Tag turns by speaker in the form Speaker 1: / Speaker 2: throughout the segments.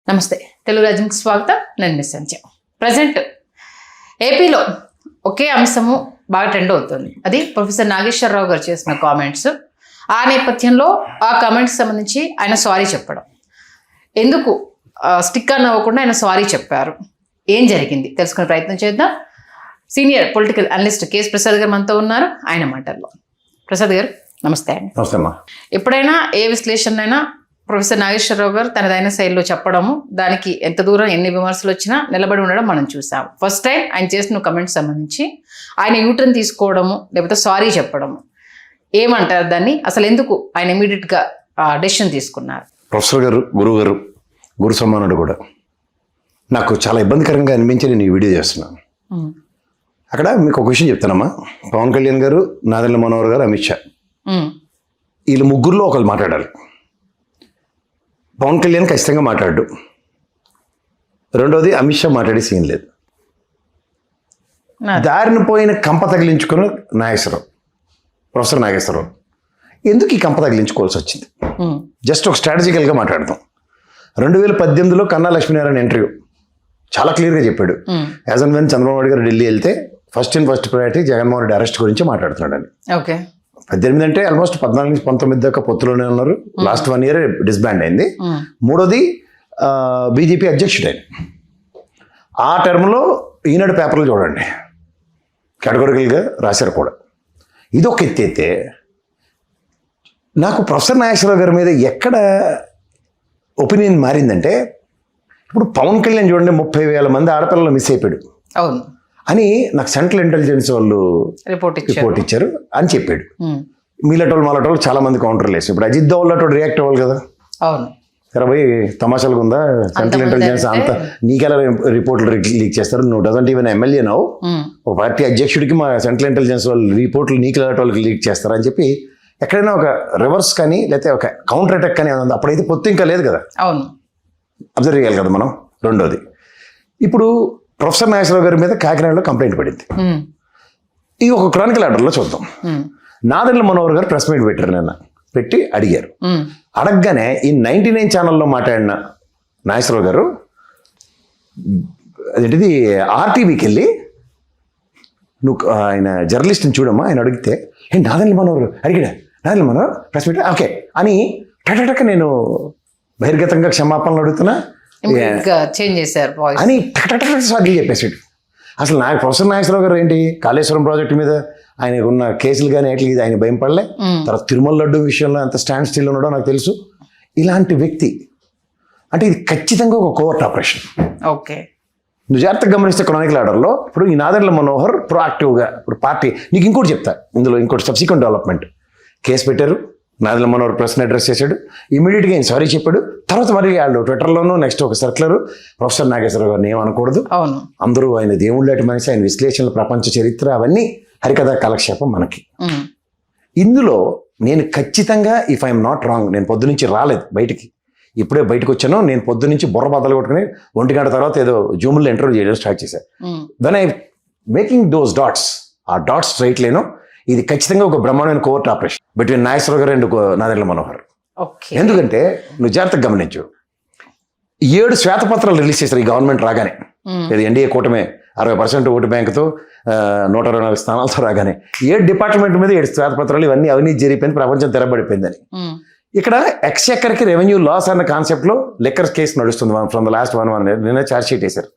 Speaker 1: నమస్తే తెలుగు రాజ్యంకి స్వాగతం. నేను మిస్ సంధ్య. ప్రజెంట్ ఏపీలో ఒకే అంశము బాగా ట్రెండ్ అవుతుంది. అది ప్రొఫెసర్ నాగేశ్వరరావు గారు చేసిన కామెంట్స్. ఆ నేపథ్యంలో ఆ కామెంట్స్ సంబంధించి ఆయన సారీ చెప్పడం, ఎందుకు స్టిక్ ఆన్ అవ్వకుండా ఆయన సారీ చెప్పారు, ఏం జరిగింది తెలుసుకునే ప్రయత్నం చేద్దాం. Senior political analyst KS Prasad గారు మనతో ఉన్నారు. ఆయన మాటల్లో. ప్రసాద్ గారు నమస్తే అండి.
Speaker 2: నమస్తే అమ్మా.
Speaker 1: ఎప్పుడైనా ఏ విశ్లేషణ అయినా ప్రొఫెసర్ నాగేశ్వరరావు గారు తనదైన శైలిలో చెప్పడము, దానికి ఎంత దూరం ఎన్ని విమర్శలు వచ్చినా నిలబడి ఉండడం మనం చూసాం. ఫస్ట్ టైం ఆయన చేసిన కమెంట్స్ సంబంధించి ఆయన యూటర్న్ తీసుకోవడము, లేకపోతే సారీ చెప్పడము, ఏమంటారు దాన్ని? అసలు ఎందుకు ఆయన ఇమీడియట్గా డెసిషన్ తీసుకున్నారు?
Speaker 2: ప్రొఫెసర్ గారు, గురువు గారు, గురు సమానుడు కూడా నాకు చాలా ఇబ్బందికరంగా అనిపించి నేను ఈ వీడియో చేస్తున్నాను. అక్కడ మీకు ఒక విషయం చెప్తానమ్మా. పవన్ కళ్యాణ్ గారు, నాదెండ్ల మనోహర్ గారు, అమిత్ షా, వీళ్ళు ముగ్గురులో ఒకళ్ళు మాట్లాడాలి. పవన్ కళ్యాణ్ ఖచ్చితంగా మాట్లాడు. రెండోది అమిత్ షా మాట్లాడే సీన్ లేదు. దారిని పోయిన కంప తగిలించుకున్న నాగేశ్వరరావు, ప్రొఫెసర్ నాగేశ్వరరావు ఎందుకు ఈ కంప తగిలించుకోవాల్సి వచ్చింది? జస్ట్ ఒక స్ట్రాటజికల్గా మాట్లాడతాం. 2018లో కన్నా లక్ష్మీనారాయణ ఇంటర్వ్యూ చాలా క్లియర్గా చెప్పాడు. As and when Chandrababu Naidu గారు ఢిల్లీ వెళ్తే first priority Jaganmohan Reddy arrest గురించి మాట్లాడుతున్నాడని.
Speaker 1: ఓకే,
Speaker 2: 18 అంటే ఆల్మోస్ట్ 14 నుంచి 19 దాకా పొత్తులోనే ఉన్నారు. లాస్ట్ 1 year డిస్బాండ్ అయింది. మూడోది బీజేపీ అధ్యక్షుడు ఆయన. ఆ టర్మ్లో ఈనాడు పేపర్లు చూడండి, కేటగిరికల్గా రాశారు కూడా. ఇది ఒక ఎత్తి అయితే నాకు ప్రొఫెసర్ నాగేశ్వరరావు గారి మీద ఎక్కడ ఒపీనియన్ మారిందంటే, ఇప్పుడు పవన్ కళ్యాణ్ చూడండి 30,000 మంది ఆడపిల్లలు మిస్ అయిపోయాడు
Speaker 1: అవును
Speaker 2: అని నాకు సెంట్రల్ ఇంటెలిజెన్స్ వాళ్ళు రిపోర్ట్ ఇచ్చారు అని చెప్పాడు. మీలటోళ్ళు మాలటోళ్ళు చాలా మంది కౌంటర్లు వేసి, ఇప్పుడు అజిత్ దోవల్ అటు రియాక్ట్ అవ్వాలి కదా.
Speaker 1: అవును,
Speaker 2: పోయి తమాషాలుగా ఉందా సెంట్రల్ ఇంటెలిజెన్స్ అంతా నీకెలా రిపోర్ట్లు లీక్ చేస్తారు? నువ్వు డజంట్ ఈవెన్ ఎమ్మెల్యే నావు, ఒక పార్టీ అధ్యక్షుడికి మా సెంట్రల్ ఇంటెలిజెన్స్ వాళ్ళు రిపోర్ట్లు నీకు వాళ్ళకి లీక్ చేస్తారని చెప్పి ఎక్కడైనా ఒక రివర్స్ కానీ లేకపోతే ఒక కౌంటర్ అటాక్ కానీ ఉంది. అప్పుడైతే పొత్తు ఇంకా లేదు కదా.
Speaker 1: అవును,
Speaker 2: అబ్జర్వ్ చేయాలి కదా మనం. రెండోది, ఇప్పుడు ప్రొఫెసర్ నాగేశ్వరరావు గారి మీద కాకినాడలో కంప్లైంట్ పడింది. ఇది ఒక క్రానికల్ ఆర్డర్లో చూద్దాం. నాదెండ్ల మనోహర్ గారు ప్రెస్ మీట్ పెట్టారు, నిన్న పెట్టి అడిగారు. అడగగానే ఈ 99 ఛానల్లో మాట్లాడిన నాగేశ్వరరావు గారు అదేంటిది ఆర్టీవీకి వెళ్ళి, నువ్వు ఆయన జర్నలిస్ట్ని చూడమ్మా, ఆయన అడిగితే నాదెండ్ల మనోహర్ అడిగాడా, Nadendla Manohar press meet okay అని టటక నేను బహిర్గతంగా క్షమాపణలు అడుగుతున్నా
Speaker 1: చేంజ్ చేశారు
Speaker 2: అని సార్లు చెప్పేసాడు. అసలు నాకు ప్రొఫెసర్ నాగేశ్వరరావు గారు ఏంటి, కాళేశ్వరం ప్రాజెక్టు మీద ఆయనకు ఉన్న కేసులు కానీ వాటికి ఆయన భయం పడలే. తర్వాత తిరుమల లడ్డు విషయంలో అంత స్టాండ్ స్టిల్ ఉండడం నాకు తెలుసు. ఇలాంటి వ్యక్తి అంటే ఇది ఖచ్చితంగా ఒక కోవర్ట్ ఆపరేషన్.
Speaker 1: ఓకే,
Speaker 2: నువ్వు జాగ్రత్తగా గమనిస్తే క్రానికల్ ఆర్డర్లో ఇప్పుడు ఈ నాదెండ్ల మనోహర్ ప్రొయాక్టివ్గా ఇప్పుడు పార్టీ, నీకు ఇంకోటి చెప్తా ఇందులో, ఇంకోటి సబ్సిక్వెంట్ డెవలప్మెంట్. కేసు పెట్టారు, నాదెండ్ల మనోహర్ ప్రెస్ని అడ్రస్ చేశాడు, ఇమీడియట్గా ఆయన సారీ చెప్పాడు. తర్వాత మరి వాళ్ళు ట్విట్టర్లోనూ నెక్స్ట్ ఒక సర్క్యులర్, ప్రొఫెసర్ నాగేశ్వరరావు గారిని ఏమనకూడదు, అందరూ ఆయన దేవుళ్ళటి మనిషి, ఆయన విశ్లేషణలు, ప్రపంచ చరిత్ర అవన్నీ హరికథ కాలక్షేపం మనకి. ఇందులో నేను ఖచ్చితంగా, ఇఫ్ ఐఎమ్ నాట్ రాంగ్, నేను పొద్దునుంచి రాలేదు బయటికి, ఇప్పుడే బయటకు వచ్చాను. నేను పొద్దునుంచి బుర్ర బద్దలు కొట్టుకుని 1 గంట తర్వాత ఏదో జూమ్లో ఇంటర్వ్యూ చేయడం స్టార్ట్ చేశాను. When I making those dots, ఆ డాట్స్ స్ట్రైట్ లేను, ఇది ఖచ్చితంగా ఒక బ్రహ్మాండమైన కోవర్ట్ ఆపరేషన్ బిట్వీన్ నాగేశ్వరరావు గారు అండ్ నాదెండ్ల మనోహర్. ఎందుకంటే నువ్వు జాగ్రత్తగా గమనించు, 7 శ్వేతపత్రాలు రిలీజ్ చేశారు ఈ గవర్నమెంట్ రాగానే. ఇది ఎన్డీఏ కూటమే 60% ఓటు బ్యాంకుతో 124 స్థానాలతో రాగానే 7 డిపార్ట్మెంట్ మీద 7 శ్వేతపత్రాలు, ఇవన్నీ అవినీతి జరిగిపోయింది, ప్రపంచం తెరబడిపోయిందని. ఇక్కడ ఎక్స్చెక్కర్కి రెవెన్యూ లాస్ అన్న కాన్సెప్ట్లో లిక్కర్ కేసు నడుస్తుంది ఫ్రమ్ ద లాస్ట్ 1 year. నిన్న ఛార్జ్ షీట్ వేశారు.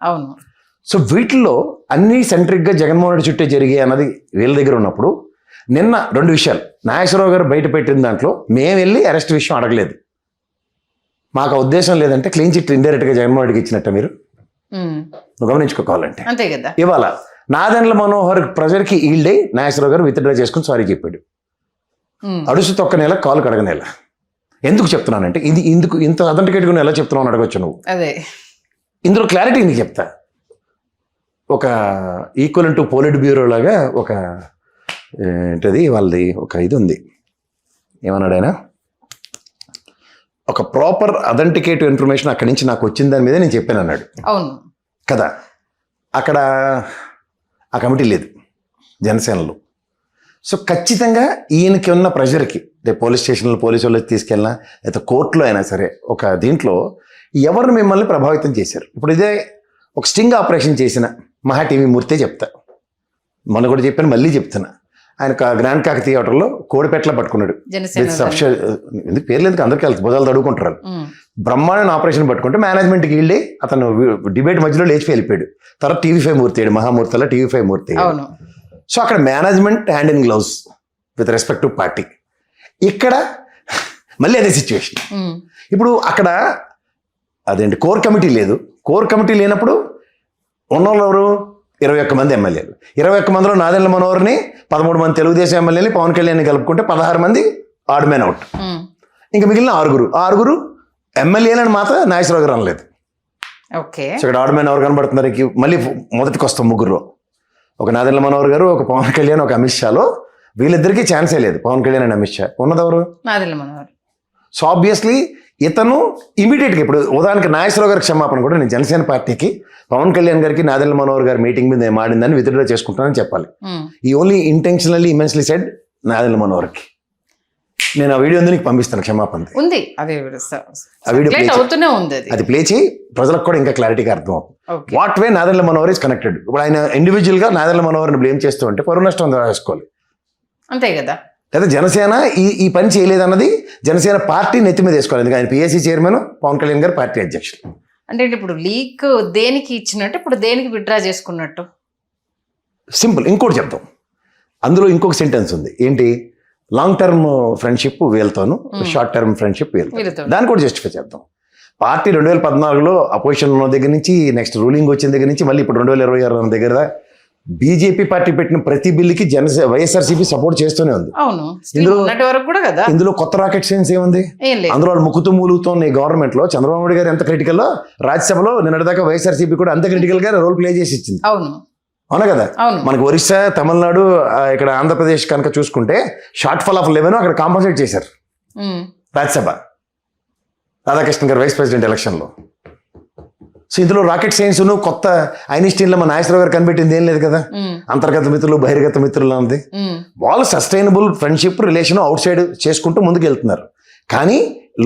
Speaker 2: సో వీటిల్లో అన్ని సెంట్రిక్గా జగన్మోహన్ రెడ్డి చుట్టే జరిగాయి అన్నది వీళ్ళ దగ్గర ఉన్నప్పుడు, నిన్న 2 విషయాలు నాగేశ్వరరావు గారు బయట పెట్టిన దాంట్లో మేము వెళ్ళి అరెస్ట్ విషయం అడగలేదు, మాకు ఉద్దేశం లేదంటే క్లీన్ చిట్ ఇండైరెక్ట్గా జగన్మోహన్ రెడ్డికి ఇచ్చినట్ట మీరు గమనించుకోవాలంటే. అంతే కదా. ఇవాళ నాదెండ్ల మనోహర్ ప్రెజర్కి ఈల్డై నాగేశ్వరరావు గారు విత్డ్రా చేసుకుని సారీ చెప్పాడు. అడుసు తొక్క నెల కాలు కడగనేల. ఎందుకు చెప్తున్నానంటే ఇది ఇంత అథెంటికేట్గా ఎలా చెప్తున్నావు అని అడగచ్చు నువ్వు. అదే ఇందులో క్లారిటీ నీకు చెప్తా. ఒక ఈక్వల్ టు పోలిట్ బ్యూరో లాగా ఒక ఏంటది వాళ్ళది ఒక ఇది ఉంది, ఏమన్నాడు ఆయన, ఒక ప్రాపర్ అథెంటికేటివ్ ఇన్ఫర్మేషన్ అక్కడి నుంచి నాకు వచ్చిన దాని మీద నేను చెప్పాను అన్నాడు. అవును కదా. అక్కడ ఆ కమిటీ లేదు జనసేనలో. సో ఖచ్చితంగా ఈయనకి ఉన్న ప్రెషర్కి, పోలీస్ స్టేషన్లో పోలీసు వాళ్ళకి తీసుకెళ్ళినా లేకపోతే కోర్టులో అయినా సరే, ఒక దీంట్లో ఎవరు మిమ్మల్ని ప్రభావితం చేశారు? ఇప్పుడు ఇదే ఒక స్టింగ్ ఆపరేషన్ చేసిన మహా టీవీ మూర్తే చెప్తా, మొన్న కూడా చెప్పాను, మళ్ళీ చెప్తున్నా. ఆయన గ్రాండ్ కాక థియేటర్లో కోడిపెట్ల పట్టుకున్నాడు. ఎందుకు పేర్లు ఎందుకు అందరికీ వెళ్తారు, భుజాలు తడుకుంటారు. బ్రహ్మాండ ఆపరేషన్ పట్టుకుంటే మేనేజ్మెంట్కి వెళ్ళి అతను డిబేట్ మధ్యలో లేచి వెళ్ళిపోయాడు. తర్వాత TV5 మూర్తి అయ్యాడు, మహామూర్తిలో TV5 మూర్తి. సో అక్కడ management hand in gloves with respect to party. ఇక్కడ మళ్ళీ అదే సిచ్యువేషన్. ఇప్పుడు అక్కడ అదేంటి కోర్ కమిటీ లేదు. కోర్ కమిటీ లేనప్పుడు ఉన్నోళ్ళు ఎవరు? 21 మంది ఎమ్మెల్యేలు. 21 మందిలో నాదెండ్ల మనోహర్ని 13 మంది తెలుగుదేశం ఎమ్మెల్యేని పవన్ కళ్యాణ్ని కలుపుకుంటే 16 మంది ఆడ్ మ్యాన్ అవుట్. ఇంకా మిగిలిన ఆరుగురు ఎమ్మెల్యేలను మాత్రం నాగేశ్వరరావు గారు అనలేదు. సో ఇక్కడ ఆడ్ మ్యాన్ ఎవరు కనబడుతున్నారు? మళ్ళీ మొదటికి వస్తాం ముగ్గురులో. ఒక నాదెండ్ల మనోహర్ గారు, ఒక పవన్ కళ్యాణ్, ఒక అమిత్ షాలో. వీళ్ళిద్దరికీ ఛాన్సే లేదు, పవన్ కళ్యాణ్ అండ్ అమిత్ షా. ఉన్నదెవరు?
Speaker 1: నాదెండ్ల మనోహర్.
Speaker 2: సో ఆబ్వియస్లీ ఇతను ఇమీడియట్గా ఇప్పుడు ఉదాహరణకి నాగేశ్వరరావు గారికి క్షమాపణ కూడా నేను జనసేన పార్టీకి పవన్ కళ్యాణ్ గారికి నాదెండ్ల మనోహర్ గారి మీటింగ్ మీద ఏం ఆడిందని విత్డ్రా చేసుకుంటానని చెప్పాలి. ఈ only intentionally immensely said Nadendla మనోహర్కి. నేను ఆ వీడియో నీకు పంపిస్తాను, క్షమాపణ ఉంది. ఆ వీడియో అది ప్లే చేయి, ప్రజలకు కూడా ఇంకా క్లారిటీగా అర్థం అవుతుంది what way Nadendla Manohar is connected. ఇప్పుడు ఆయన ఇండివిజువల్ గా నాదెండ్ల మనోహర్ని బ్లేమ్ చేస్తూ ఉంటే పరువు నష్టం రాసుకోవాలి, అంతే కదా. లేదా జనసేన ఈ పని చేయలేదన్నది జనసేన పార్టీ నెత్తి మీద వేసుకోవాలి. ఎందుకంటే ఆయన PSC చైర్మన్, పవన్ కళ్యాణ్ గారు పార్టీ అధ్యక్షులు.
Speaker 1: అంటే ఇప్పుడు లీక్ దేనికి ఇచ్చినట్టు, ఇప్పుడు దేనికి విత్డ్రా చేసుకున్నట్టు?
Speaker 2: సింపుల్. ఇంకోటి చెప్తాం, అందులో ఇంకొక సెంటెన్స్ ఉంది. ఏంటి? లాంగ్ టర్మ్ ఫ్రెండ్షిప్ వీళ్ళతోను, షార్ట్ టర్మ్ ఫ్రెండ్షిప్ వీళ్ళతో. దాన్ని కూడా జస్టిఫై చేద్దాం. పార్టీ 2014లో అపోజిషన్ ఉన్న దగ్గర నుంచి, నెక్స్ట్ రూలింగ్ వచ్చిన దగ్గర నుంచి, మళ్ళీ ఇప్పుడు 2026 దగ్గర బీజేపీ పార్టీ పెట్టిన ప్రతి బిల్లుకి వైఎస్ఆర్సీపీ సపోర్ట్ చేస్తూనే ఉంది. ఇందులో కొత్త రాకెట్ సైన్స్ ఏముంది? అందులో వాళ్ళు ముక్కుతూ మూలుగుతున్న ఈ గవర్నమెంట్ లో చంద్రబాబు నాయుడు గారు ఎంత క్రిటికల్, రాజ్యసభలో నిన్నటిదాకా వైఎస్ఆర్సీపీ కూడా అంత క్రిటికల్ గా రోల్ ప్లే చేసి ఇచ్చింది. అవునా కదా? మనకి ఒరిస్సా, తమిళనాడు, ఇక్కడ ఆంధ్రప్రదేశ్ కనుక చూసుకుంటే షార్ట్ ఫాల్ ఆఫ్ 11 అక్కడ కాంపన్సేట్ చేశారు రాజ్యసభ, రాధాకృష్ణ గారు వైస్ ప్రెసిడెంట్ ఎలక్షన్లో. సో ఇందులో రాకెట్ సైన్స్ కొత్త ఐన్స్టీన్లో మన నాగేశ్వరరావు గారు కనిపెట్టింది ఏం లేదు కదా. అంతర్గత మిత్రులు, బహిర్గత మిత్రులు ఉంది. వాళ్ళు sustainable friendship relation out side చేసుకుంటూ ముందుకు వెళ్తున్నారు. కానీ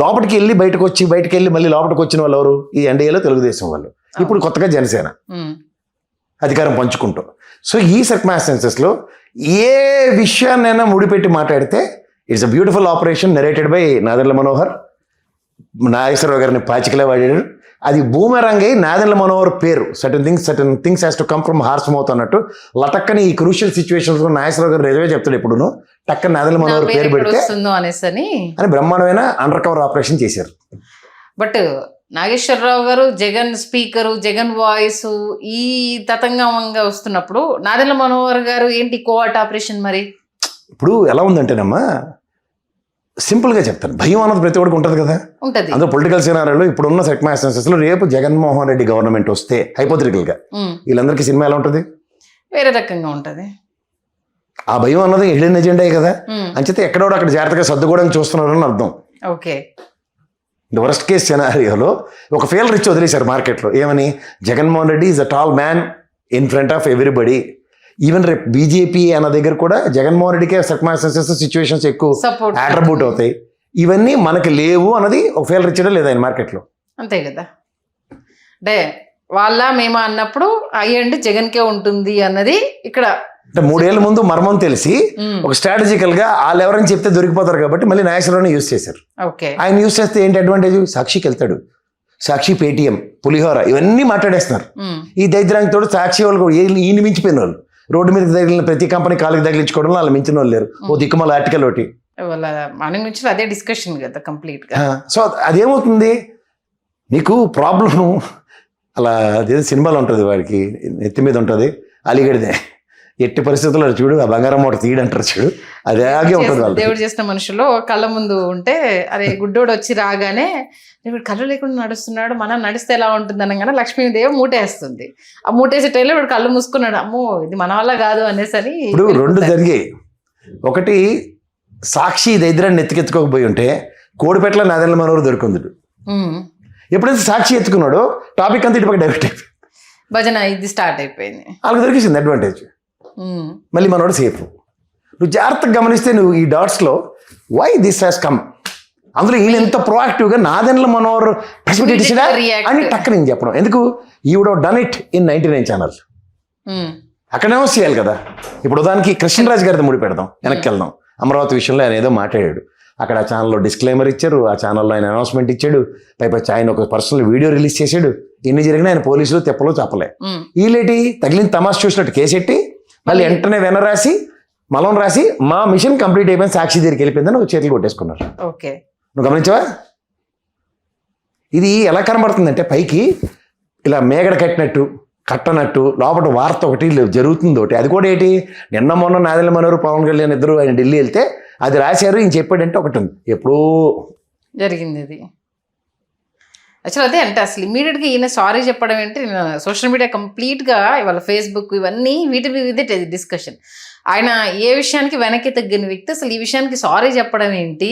Speaker 2: లోపలికి వెళ్ళి బయటకు వెళ్ళి మళ్ళీ లోపలికి వచ్చిన వాళ్ళు ఎవరు? ఈ ఎన్డీఏలో తెలుగుదేశం వాళ్ళు, ఇప్పుడు కొత్తగా జనసేన అధికారం పంచుకుంటూ. సో ఈ సర్కమ్స్టాన్సెస్లో ఏ విషయాన్నైనా ముడిపెట్టి మాట్లాడితే it's a beautiful operation narrated by Nadendla Manohar. Nageswara Rao గారిని పాచికలే వాడాడు. అది బూమెరాంగ్ అయ్యి నాదెండ్ల మనోహర్ పేరు certain things has to come from horse mouth అన్నట్టు లటక్కని ఈ క్రూషియల్ సిచ్యువేషన్స్ లో నాగేశ్వరరావు గారు నిజమే చెప్తాడు. ఎప్పుడును టక్కన నాదెండ్ల మనోహర్ పేరు పెడితే అని బ్రహ్మాండమైన అండర్ కవర్ ఆపరేషన్ చేశారు.
Speaker 1: బట్ నాగేశ్వరరావు గారు జగన్ స్పీకరు, జగన్ వాయిస్ ఈ తతంగంగా వస్తున్నప్పుడు నాదెండ్ల మనోహర్ గారు ఏంటి కోఆర్ట్ ఆపరేషన్? మరి
Speaker 2: ఇప్పుడు ఎలా ఉందంటేనమ్మా, సింపుల్గా చెప్తాను, భయం అన్నది ప్రతి ఒక్కరికి ఉంటుంది కదా. అందులో పొలిటికల్ సినారియోలో ఇప్పుడున్న సర్కమ్స్టాన్సెస్లో రేపు జగన్మోహన్ రెడ్డి గవర్నమెంట్ వస్తే హైపోథెటికల్గా వీళ్ళందరికీ సినిమా ఎలా ఉంటుంది?
Speaker 1: వేరే రకంగా ఉంటుంది.
Speaker 2: ఆ భయం అన్నది హిడెన్ ఎజెండా కదా. అంచేతే ఎక్కడో అక్కడ జాగ్రత్తగా సర్దుకోవడానికి చూస్తున్నారని అర్థం.
Speaker 1: ఓకే.
Speaker 2: వరస్ట్ కేస్ సినారియోలో ఒక ఫెయిలర్ ఇచ్చి వదిలేశారు మార్కెట్లో. ఏమని? Jaganmohan Reddy is a tall man in front of everybody. Even రేపు బీజేపీ అన్న దగ్గర కూడా జగన్మోహన్ రెడ్డికే సర్కమ్స్టాన్సెస్, సిచ్యువేషన్స్ ఎక్కువ అట్రిబ్యూట్ అవుతాయి. ఇవన్నీ మనకి లేవు అన్నది ఒక ఫెయిలర్ ఇచ్చడం లేదా ఆయన మార్కెట్లో.
Speaker 1: అంతే కదా. అంటే వాళ్ళ మేము అన్నప్పుడు అయ్యండి జగన్కే ఉంటుంది అన్నది ఇక్కడ.
Speaker 2: అంటే 3 ఏళ్ల ముందు మర్మం తెలిసి ఒక స్ట్రాటజికల్ గా వాళ్ళు ఎవరైనా చెప్తే దొరికిపోతారు కాబట్టి మళ్ళీ నాగేశ్వరరావుని యూజ్ చేశారు. ఆయన యూజ్ చేస్తే ఏంటి అడ్వాంటేజ్? సాక్షికి వెళ్తాడు, సాక్షి, పేటీఎం, పులిహోర ఇవన్నీ మాట్లాడేస్తున్నారు. ఈ దరిద్రానికి తోడు సాక్షి వాళ్ళు ఈయన మించిపోయిన వాళ్ళు. రోడ్డు మీద తగిలిన ప్రతి కంపెనీ కాళ్ళకి తగిలించుకోవడం వాళ్ళు మించిన వాళ్ళు లేరు. ఓ దిక్కుమల ఆర్టికల్ ఒకటి
Speaker 1: మార్నింగ్ నుంచి అదే డిస్కషన్ కదా కంప్లీట్ గా.
Speaker 2: సో అదేమవుతుంది, నీకు ప్రాబ్లం అలా అదే సినిమాలో ఉంటుంది, వాడికి నెత్తి మీద ఉంటుంది అలిగడిదే, ఎట్టి పరిస్థితుల్లో చూడు ఆ బంగారం మూట తీయడంటారు చూడు, అదేగే ఉంటుంది. వాళ్ళు
Speaker 1: దేవుడు చేసిన మనుషులు కళ్ళ ముందు ఉంటే అరే గుడ్డోడు వచ్చి రాగానే కళ్ళు లేకుండా నడుస్తున్నాడు, మనం నడిస్తే ఎలా ఉంటుంది అనగానే లక్ష్మీదేవి మూటేస్తుంది. ఆ మూటేసే టైంలో ఇప్పుడు కళ్ళు మూసుకున్నాడు, అమ్మో ఇది మన వల్ల కాదు అనేసి అని.
Speaker 2: ఇప్పుడు 2 జరిగాయి. ఒకటి, సాక్షి దరిద్రాన్ని ఎత్తుకెత్తుకోకపోయి ఉంటే కోడిపెట్ల నాదెండ్ల మనోహర్ దొరికింది. ఎప్పుడైతే సాక్షి ఎత్తుకున్నాడో టాపిక్ అంతా ఇటుపక్క డైరెక్ట్ అయిపోయింది,
Speaker 1: భజన ఇది స్టార్ట్ అయిపోయింది.
Speaker 2: వాళ్ళకి దొరికింది అడ్వాంటేజ్. మళ్ళీ మనోడు సేఫ్. నువ్వు జాగ్రత్తగా గమనిస్తే నువ్వు ఈ డాట్స్లో వై దిస్ హ్యాస్ కమ్ అందులో ఈయన ఎంత ప్రొయాక్టివ్గా నాదెండ్ల మనోహర్ ప్రెస్ మీట్ ఇచ్చినా
Speaker 1: React.
Speaker 2: అని టక్క నేను చెప్పడం ఎందుకు ఈ would done it in 99 channel అక్కడేమో చేయాలి కదా. ఇప్పుడు దానికి కృష్ణరాజు గారితో ముడి పెడదాం, వెనక్కి వెళ్దాం. అమరావతి విషయంలో ఆయన ఏదో మాట్లాడాడు, అక్కడ ఆ ఛానల్లో డిస్క్లైమర్ ఇచ్చారు, ఆ ఛానల్లో ఆయన అనౌన్స్మెంట్ ఇచ్చాడు, పైపచ్చి ఆయన ఒక పర్సనల్ వీడియో రిలీజ్ చేశాడు. ఇన్ని జరిగినా ఆయన పోలీసులు తెప్పలో చెప్పలే. వీళ్ళేటి తగిలిన తమాష చూసినట్టు కేసెట్టి మళ్ళీ వెంటనే వెనరాసి మలం రాసి మా మిషన్ కంప్లీట్ అయిపోయింది, సాక్షి దగ్గరికి వెళ్ళిపోయిందని ఒక చేతులు కొట్టేసుకున్నారు.
Speaker 1: ఓకే,
Speaker 2: నువ్వు గమనించవా? ఇది ఎలా కనబడుతుందంటే పైకి ఇలా మేగడ కట్టనట్టు లోపల వార్త ఒకటి జరుగుతుంది ఒకటి. అది కూడా ఏంటి, నిన్న మొన్న నాదెండ్ల మనోహర్ పవన్ కళ్యాణ్ ఇద్దరు ఆయన ఢిల్లీ వెళ్తే అది రాశారు, ఈయన చెప్పాడంటే ఒకటి ఉంది, ఎప్పుడూ
Speaker 1: జరిగింది ఇది. యాక్చువల్ అదే అంటే అసలు ఇమీడియట్గా ఈయన సారీ చెప్పడం ఏంటి, సోషల్ మీడియా కంప్లీట్గా ఇవాళ ఫేస్బుక్ ఇవన్నీ వీటి మీదే డిస్కషన్. ఆయన ఏ విషయానికి వెనక్కి తగ్గిన వ్యక్తి, అసలు ఈ విషయానికి సారీ చెప్పడం ఏంటి,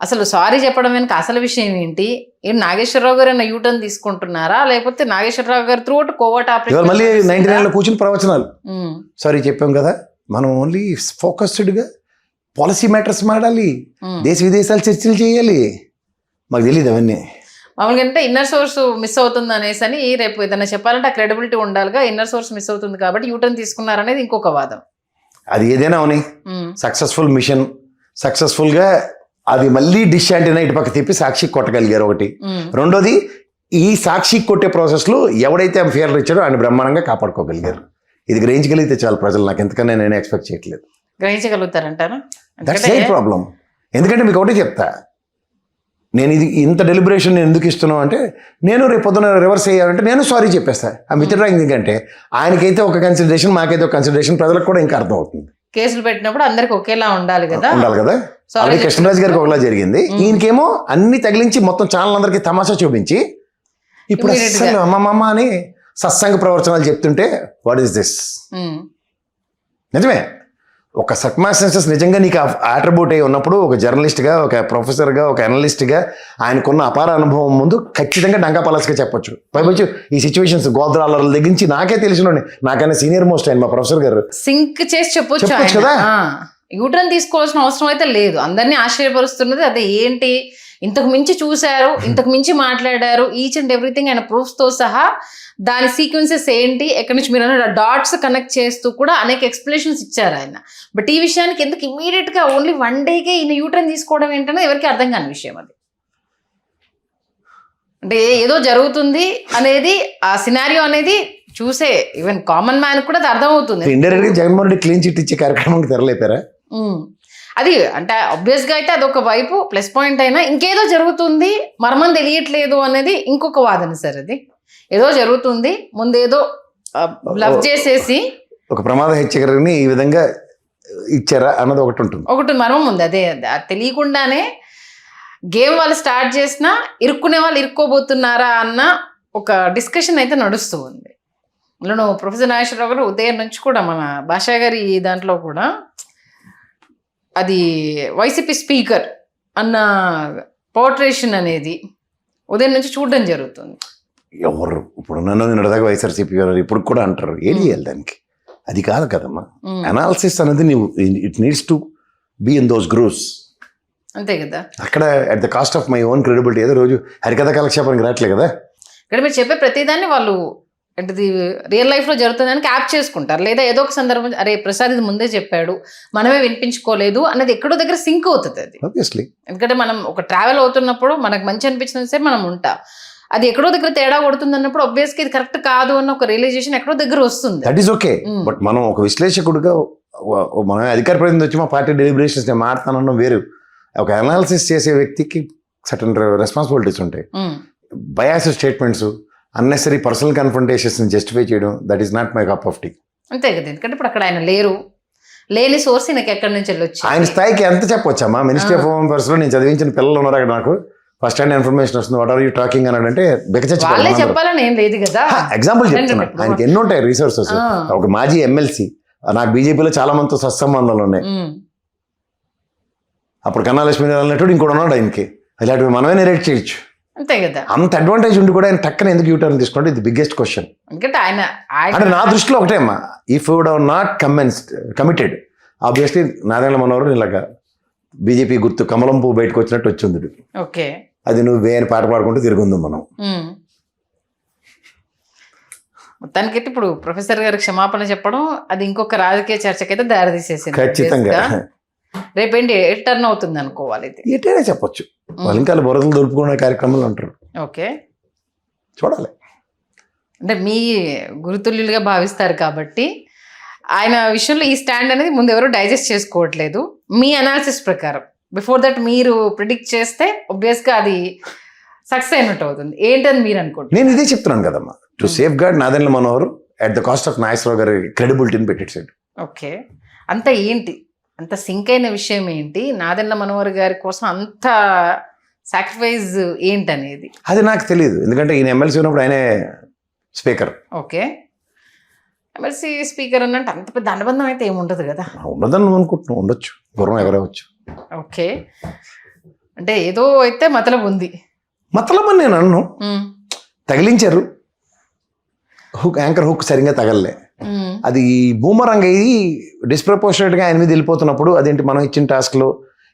Speaker 1: అసలు సారీ చెప్పడం వెనక అసలు విషయం ఏంటి, ఏం నాగేశ్వరరావు గారు అన్న యూటర్న్ తీసుకుంటున్నారా, లేకపోతే నాగేశ్వరరావు గారు త్రూ కోవట్
Speaker 2: ఇవాళ మళ్ళీ 99లో కూర్చుని ప్రవచనాలు సారీ చెప్పాం కదా. మనం ఓన్లీ ఫోకస్డ్గా పాలసీ మ్యాటర్స్ మాట్లాడాలి, దేశ విదేశాలు చర్చలు చేయాలి, మాకు తెలియదు అవన్నీ.
Speaker 1: మామూలుగా అంటే ఇన్నర్ సోర్స్ మిస్ అవుతుంది అనేసి అని రేపు ఏదైనా చెప్పాలంటే ఆ క్రెడిబిలిటీ ఉండాలిగా, ఇన్నర్ సోర్స్ మిస్ అవుతుంది కాబట్టి యూటర్న్ తీసుకున్నారనేది ఇంకొక వాదం.
Speaker 2: అది ఏదైనా అవుని సక్సెస్ఫుల్ మిషన్, సక్సెస్ఫుల్గా అది మళ్ళీ డిష్ యాంటీనా ఇటు పక్క తిప్పి సాక్షి కొట్టగలిగారు ఒకటి. రెండోది ఈ సాక్షి కొట్టే ప్రాసెస్లో ఎవడైతే ఆ ఫేర్ ఇచ్చాడో ఆయన బ్రహ్మాండంగా కాపాడుకోగలిగారు. ఇది గ్రహించగలిగితే చాలు ప్రజలు, నాకు ఎంతకన్నా నేను ఎక్స్పెక్ట్ చేయట్లేదు.
Speaker 1: గ్రహించగలుగుతారంటారా?
Speaker 2: That's a problem. ఎందుకంటే మీకు ఒకటి చెప్తా, నేను ఇది ఇంత డెలిబరేషన్ నేను ఎందుకు ఇస్తున్నావు అంటే, నేను రేపు పొద్దున రివర్స్ అయ్యానంటే నేను సారీ చెప్పేస్తాను. ఆ విత్డ్రాయింగ్ ఎందుకంటే ఆయనకైతే ఒక కన్సిడరేషన్, మాకైతే ఒక కన్సిడరేషన్, ప్రజలకు కూడా ఇంకా అర్థం అవుతుంది.
Speaker 1: కేసులు పెట్టినప్పుడు అందరికి ఒకేలా ఉండాలి కదా.
Speaker 2: అలాగే కృష్ణరాజు గారికి ఒకలా జరిగింది, ఈయనకేమో అన్ని తగిలించి మొత్తం ఛానల్ అందరికి తమాషా చూపించి ఇప్పుడు అసలు అమ్మమ్మ అని సత్సంగ ప్రవచనాలు చెప్తుంటే వాట్ ఈస్ దిస్? నిజమే, ఒక సర్కమ్స్టాన్సెస్ నిజంగా నీకు ఆట్రిబ్యూట్ అయి ఉన్నప్పుడు ఒక జర్నలిస్ట్గా, ఒక ప్రొఫెసర్గా, ఒక అనలిస్ట్గా ఆయనకున్న అపార అనుభవం ముందు ఖచ్చితంగా డంకా పలస్గా చెప్పొచ్చు. పైపచ్చు ఈ సిచ్యువేషన్స్ గోద్రాల దగ్గర నుంచి నాకే తెలిసిన, నాకైనా సీనియర్ మోస్ట్ ఆయన మా ప్రొఫెసర్ గారు
Speaker 1: సింక్ చేసి చెప్పొచ్చు
Speaker 2: కదా.
Speaker 1: యూటర్న్ తీసుకోవాల్సిన అవసరం అయితే లేదు. అందరినీ ఆశ్చర్యపరుస్తున్నది అదే, ఏంటి ఇంతకు మించి చూశారు, ఇంతకు మించి మాట్లాడారు, ఈచ్ అండ్ ఎవ్రీథింగ్ ఆయన ప్రూఫ్స్తో సహా దాని సీక్వెన్సెస్ ఏంటి, ఎక్కడి నుంచి మీరు అన్న డాట్స్ కనెక్ట్ చేస్తూ కూడా అనేక ఎక్స్ప్లెనేషన్స్ ఇచ్చారు ఆయన. బట్ ఈ విషయానికి ఎందుకు ఇమీడియట్గా ఓన్లీ 1 డేకే ఈయన యూటర్న్ తీసుకోవడం ఏంటనే ఎవరికి అర్థం కాని విషయం అది. అంటే ఏదో జరుగుతుంది అనేది ఆ సినారియో అనేది చూసే ఈవెన్ కామన్ మ్యాన్ కూడా అది అర్థమవుతుంది.
Speaker 2: ఇండైరెక్ట్ గా జగన్మోహన్ రెడ్డి క్లీన్ చిట్ ఇచ్చే కార్యక్రమానికి తెరలేపారా?
Speaker 1: అది అంటే ఆబ్వియస్గా అయితే అదొక వైపు ప్లస్ పాయింట్ అయినా ఇంకేదో జరుగుతుంది మర్మం తెలియట్లేదు అనేది ఇంకొక వాదన సార్. అది ఏదో జరుగుతుంది, ముందేదో లవ్ చేసేసి
Speaker 2: ఒక ప్రమాద హెచ్చరికని ఈ విధంగా ఇచ్చారా అన్నది ఒకటి
Speaker 1: మర్మం ఉంది. అదే తెలియకుండానే గేమ్ వాళ్ళు స్టార్ట్ చేసినా ఇరుక్కునే వాళ్ళు ఇరుక్కోబోతున్నారా అన్న ఒక డిస్కషన్ అయితే నడుస్తూ ఉంది. అందులో ప్రొఫెసర్ నాగేశ్వరరావు గారు ఉదయం నుంచి కూడా మన భాషా గారి దాంట్లో కూడా అది వైసీపీ స్పీకర్ అన్న పోర్ట్రేషన్ అనేది ఉదయం నుంచి చూడడం జరుగుతుంది.
Speaker 2: ఎవరు ఇప్పుడు నన్ను నిన్నదాకా వైఎస్ఆర్సీపీ ఇప్పుడు కూడా అంటారు, ఏం చేయాలి దానికి? అది కాదు కదమ్మా, అనాలిసిస్ అనేది నీవు it needs to be in those grooves.
Speaker 1: అంతే కదా.
Speaker 2: అక్కడ at the cost of my own credibility ఏదో రోజు హరికథ కాలక్షేపానికి రావట్లే కదా.
Speaker 1: ఇక్కడ మీరు చెప్పే ప్రతిదాన్ని వాళ్ళు అంటే రియల్ లైఫ్లో జరుగుతుందని క్యాప్ చేసుకుంటారు, లేదా ఏదో ఒక సందర్భం అరే ప్రసాద్ ఇది ముందే చెప్పాడు మనమే వినిపించుకోలేదు అనేది ఎక్కడో దగ్గర సింక్ అవుతుంది అది.
Speaker 2: ఆబ్వియస్లీ
Speaker 1: ఎందుకంటే మనం ఒక ట్రావెల్ అవుతున్నప్పుడు మనకు మంచి అనిపించిన సేపు మనం ఉంటాం, అది ఎక్కడో దగ్గర తేడా కొడుతుంది అన్నప్పుడు ఆబ్వియస్గా ఇది కరెక్ట్ కాదు అన్న ఒక రియలైజేషన్ ఎక్కడో దగ్గర వస్తుంది.
Speaker 2: That is okay. బట్ మనం ఒక విశ్లేషకుడుగా మనం అధికార ప్రతినిధి వచ్చి మా పార్టీ డెలిబరేషన్స్ నేను మాట్లాడతానన్న వేరు, ఒక అనాలిసిస్ చేసే వ్యక్తికి సర్టన్ రెస్పాన్సిబిలిటీస్ ఉంటాయి. Bias statements, unnecessary personal confrontations justify చేయడం, that is not my cup of tea.
Speaker 1: అంతే కదా. ఎందుకంటే ఇప్పుడు అక్కడ ఆయన లేని సోర్స్ నాకు ఎక్కడి నుంచి వెళ్ళొచ్చు.
Speaker 2: ఆయన స్థాయికి ఎంత చెప్పొచ్చమ్మా? మినిస్ట్రీ ఆఫ్ హోమ్ అఫేర్స్ లో నేను చదివించిన పిల్లలు ఉన్నారు అక్కడ, నాకు ఫస్ట్ హ్యాండ్ ఇన్ఫర్మేషన్ వస్తుంది. వాట్ ఆర్ యూ టాకింగ్ అని అంటే
Speaker 1: వాళ్ళే చెప్పాలని ఏం లేదు కదా.
Speaker 2: ఎగ్జాంపుల్ చెప్తున్నా, ఆయనకి ఎన్ని ఉంటాయి రిసోర్సెస్. ఒక మాజీ ఎమ్మెల్సీ, నాకు బీజేపీలో చాలా మందితో సత్సంబంధాలు ఉన్నాయి. అప్పుడు కన్నా లక్ష్మీ అన్నట్టు ఇంకోటి ఉన్నాడు ఆయనకి, ఇలాంటివి మనమే నెరేట్ చేయొచ్చు.
Speaker 1: అంతే కదా.
Speaker 2: అంత అడ్వాంటేజ్ ఉండి కూడా ఆయన టక్కన ఎందుకు యూటర్న్ తీసుకుంటే ఇది బిగ్గెస్ట్ క్వశ్చన్.
Speaker 1: ఎందుకంటే ఆయన
Speaker 2: అంటే నా దృష్టిలో ఒకటే అమ్మా, if would have not committed obviously Nadendla Manohar ఇలాగా బీజేపీ గుర్తు కమలం పువ్వు బయటకు వచ్చినట్టు వచ్చింది.
Speaker 1: ఓకే.
Speaker 2: అది నువ్వే అని పాట పాడుకుంటూ తిరుగుందాం మనం.
Speaker 1: మొత్తానికైతే ఇప్పుడు ప్రొఫెసర్ గారు క్షమాపణ చెప్పడం అది ఇంకొక రాజకీయ చర్చకైతే దారితీసేసింది.
Speaker 2: ఖచ్చితంగా
Speaker 1: రేపేంటి టర్న్ అవుతుంది అనుకోవాలి ఇది.
Speaker 2: ఎటైనా చెప్పొచ్చు. వాళ్ళు ఇంకా బురదలు దొరుకుకునే కార్యక్రమాలు అంటారు.
Speaker 1: ఓకే,
Speaker 2: చూడాలి.
Speaker 1: అంటే మీ గురుతుల్యులుగా భావిస్తారు కాబట్టి ఆయన విషయంలో ఈ స్టాండ్ అనేది ముందు ఎవరు డైజెస్ట్ చేసుకోవట్లేదు. మీ అనాలిసిస్ ప్రకారం బిఫోర్ దట్ మీరు ప్రిడిక్ట్ చేస్తే ఆబ్వియస్గా అది సక్సెస్ అయినట్టు అవుతుంది. ఏంటని మీరు అనుకుంటున్నారు?
Speaker 2: నేను ఇదే చెప్తున్నాను కదమ్మా, to safeguard Nadendla Manohar at the cost of Nageswara Rao గారి క్రెడిబిలిటీని పెట్టేసాడు.
Speaker 1: ఓకే, అంత ఏంటి అంత సింక్ అయిన విషయం ఏంటి నాదెండ్ల మనోహర్ గారి కోసం అంత సాక్రిఫైస్ ఏంటనేది?
Speaker 2: అది నాకు తెలియదు, ఎందుకంటే ఈయన ఎమ్మెల్సీ ఉన్నప్పుడు ఆయనే స్పీకర్.
Speaker 1: ఓకే, ఎమ్మెల్సీ స్పీకర్ అన్నట్టు అంత పెద్ద అనుబంధం అయితే ఏముండదు కదా.
Speaker 2: ఉండదని నువ్వు అనుకుంటున్నావు, ఉండొచ్చు, గుర్రం ఎగరవచ్చు.
Speaker 1: ఓకే, అంటే ఏదో అయితే మతలబు ఉంది.
Speaker 2: మతలబ్ అని నేను అన్ను, తగిలించారు, హుక్ యాంకర్ హుక్ సరిగ్గా తగలలే, అది బూమరంగ్ అయ్యి డిస్ప్రపోర్షనేట్గా ఆయన మీద వెళ్ళిపోతున్నప్పుడు అదేంటి మనం ఇచ్చిన టాస్క్లో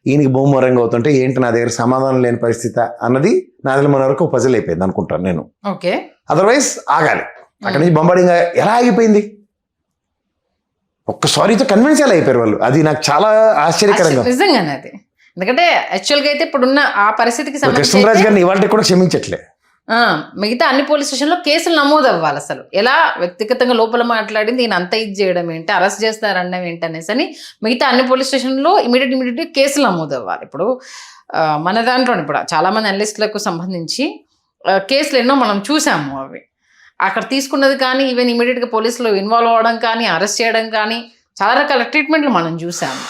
Speaker 2: ఈయనకి బూమరంగ్ అవుతుంటే ఏంటి నా దగ్గర సమాధానం లేని పరిస్థితి అన్నది నాదెండ్ల మనోహర్కి ఒక పజిల్ అయిపోయింది అనుకుంటాను నేను.
Speaker 1: ఓకే,
Speaker 2: అదర్వైజ్ ఆగాలి. అక్కడి నుంచి బొంబాడింగ్ ఎలా ఆగిపోయింది? ఒక్క సారీతో కన్విన్స్ ఎలా అయిపోయారు వాళ్ళు, అది నాకు చాలా ఆశ్చర్యకరంగా.
Speaker 1: నిజంగానే అది, ఎందుకంటే యాక్చువల్గా అయితే ఇప్పుడున్న ఆ పరిస్థితికి
Speaker 2: కృష్ణరాజు గారిని ఇవాళ కూడా క్షమించట్లే.
Speaker 1: మిగతా అన్ని పోలీస్ స్టేషన్లో కేసులు నమోదు అవ్వాలి. అసలు ఎలా వ్యక్తిగతంగా లోపల మాట్లాడింది ఈయన అంత ఇది చేయడం ఏంటి, అరెస్ట్ చేస్తారనడం ఏంటి అనేసి అని మిగతా అన్ని పోలీస్ స్టేషన్లో ఇమీడియట్గా కేసులు నమోదు అవ్వాలి. ఇప్పుడు మన దాంట్లో ఇప్పుడు చాలామంది అనలిస్టులకు సంబంధించి కేసులు ఎన్నో మనం చూసాము. అవి అక్కడ తీసుకున్నది కానీ ఈవెన్ ఇమీడియట్గా పోలీసులో ఇన్వాల్వ్ అవ్వడం కానీ అరెస్ట్ చేయడం కానీ చాలా రకాల ట్రీట్మెంట్లు మనం చూసాము.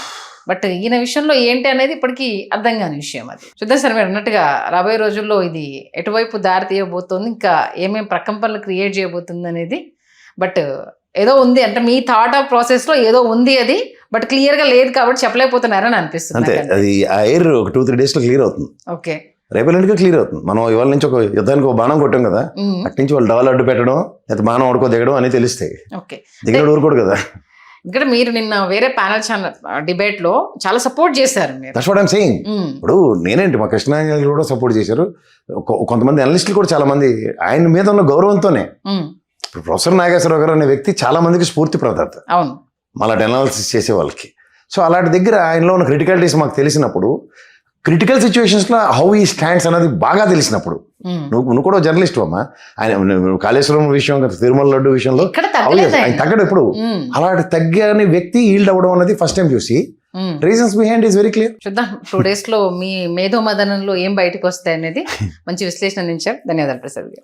Speaker 1: బట్ ఈయన విషయంలో ఏంటి అనేది ఇప్పటికీ అర్థం కాని విషయం. అది చూద్దాం సార్, మీరు అన్నట్టుగా రాబోయే రోజుల్లో ఇది ఎటువైపు దారి తీయబోతోంది, ఇంకా ఏమేమి ప్రకంపనలు క్రియేట్ చేయబోతుంది అనేది. బట్ ఏదో ఉంది అంటే మీ థాట్ ఆఫ్ ప్రాసెస్లో ఏదో ఉంది అది, బట్ క్లియర్గా లేదు కాబట్టి చెప్పలేకపోతున్నారని అనిపిస్తుంది.
Speaker 2: అది ఆ ఎయిర్ ఒక 2-3 డేస్లో క్లియర్ అవుతుంది.
Speaker 1: ఓకే,
Speaker 2: రేపటి క్లియర్ అవుతుంది. మనం ఇవాళ నుంచి ఒక యుద్ధానికి ఒక బాణం కొట్టాం కదా, అటు నుంచి వాళ్ళు డవల్ అడ్డు పెట్టడం లేదా బాణం ఆడుకో దిగడం అని తెలుస్తాయి.
Speaker 1: ఓకే,
Speaker 2: దిగడం ఊరుకోడు కదా.
Speaker 1: ఇక్కడ మీరు నిన్న వేరే ప్యానల్ ఛానల్ డిబేట్ లో చాలా సపోర్ట్ చేశారు మీరు.
Speaker 2: That's what I'm saying. ఇప్పుడు నేనేంటి మా కృష్ణాంజలి కూడా సపోర్ట్ చేశారు, కొంతమంది అనలిస్టులు కూడా చాలా మంది ఆయన మీద ఉన్న గౌరవంతోనే. ఇప్పుడు ప్రొఫెసర్ నాగేశ్వరరావు గారు అనే వ్యక్తి చాలా మందికి స్ఫూర్తి ప్రదాత.
Speaker 1: అవును,
Speaker 2: మళ్ళీ అనాలిసిస్ చేసే వాళ్ళకి. సో అలాంటి దగ్గర ఆయనలో ఉన్న క్రిటికాలిటీస్ మాకు తెలిసినప్పుడు, క్రిటికల్ సిచ్యువేషన్స్లో హౌ ఈ స్టాండ్స్ అనేది బాగా తెలిసినప్పుడు, నువ్వు కూడా జర్నలిస్ట్ అమ్మా, ఆయన కాళేశ్వరం విషయం తిరుమల లడ్డు విషయంలో ఆయన తగ్గడు ఎప్పుడు. అలాంటి తగ్గని వ్యక్తి ఈల్డ్ అవ్వడం అనేది ఫస్ట్ టైం చూసి reasons behind is very clear.
Speaker 1: చూద్దాం 2 days లో మీ మేధో మదనంలో ఏం బయటకు వస్తాయి అనేది మంచి విశ్లేషణ అందించారు. ధన్యవాదాలు ప్రసాద్ గారు.